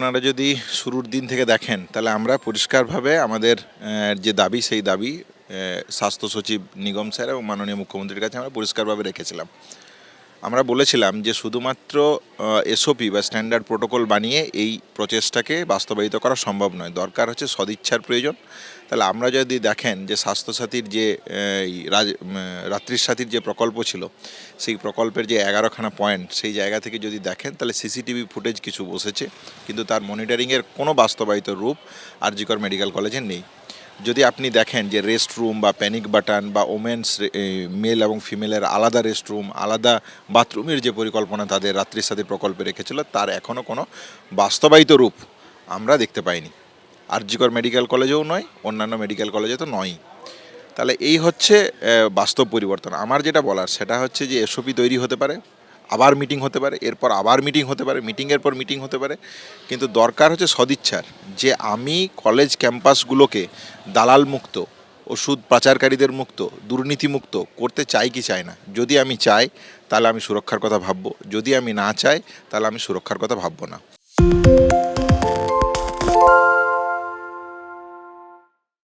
আপনারা যদি শুরুর দিন থেকে দেখেন তাহলে আমরা পরিষ্কারভাবে আমাদের যে দাবি সেই দাবি স্বাস্থ্য সচিব নিগম স্যার এবং মাননীয় মুখ্যমন্ত্রীর কাছে আমরা পরিষ্কারভাবে রেখেছিলাম। আমরা বলেছিলাম যে শুধুমাত্র এসওপি বা স্ট্যান্ডার্ড প্রোটোকল বানিয়ে এই প্রচেষ্টাকে বাস্তবায়িত করা সম্ভব নয়, দরকার হচ্ছে সদিচ্ছার প্রয়োজন। তাহলে আমরা যদি দেখেন যে স্বাস্থ্যসাথীর যে রাত্রির সাথীর যে প্রকল্প ছিল, সেই প্রকল্পের যে 11খানা পয়েন্ট, সেই জায়গা থেকে যদি দেখেন তাহলে সিসিটিভি ফুটেজ কিছু বসেছে, কিন্তু তার মনিটরিংয়ের কোনো বাস্তবায়িত রূপ আর.জি. কর মেডিকেল কলেজে নেই। যদি আপনি দেখেন যে রেস্ট রুম বা প্যানিক বাটন বা ওমেন্স মেল এবং ফিমেলের আলাদা রেস্ট রুম, আলাদা বাথরুমের যে পরিকল্পনা তাদের রাত্রির সাথী প্রকল্পে রেখেছিল, তার এখনও কোনো বাস্তবায়িত রূপ আমরা দেখতে পাইনি। আর.জি. কর মেডিকেল কলেজেও নয়, অন্যান্য মেডিকেল কলেজে তো নয়ই। তাহলে এই হচ্ছে বাস্তব পরিবর্তন। আমার যেটা বলার সেটা হচ্ছে যে এসওপি তৈরি হতে পারে, আবার মিটিং হতে পারে, এরপর আবার মিটিং হতে পারে, মিটিংয়ের পর মিটিং হতে পারে, কিন্তু দরকার হচ্ছে সদিচ্ছার। যে আমি কলেজ ক্যাম্পাসগুলোকে দালাল মুক্ত, ওষুধ পাচারকারীদের মুক্ত, দুর্নীতি মুক্ত করতে চাই কি চাই না। যদি আমি চাই তাহলে আমি সুরক্ষার কথা ভাববো, যদি আমি না চাই তাহলে আমি সুরক্ষার কথা ভাববো না।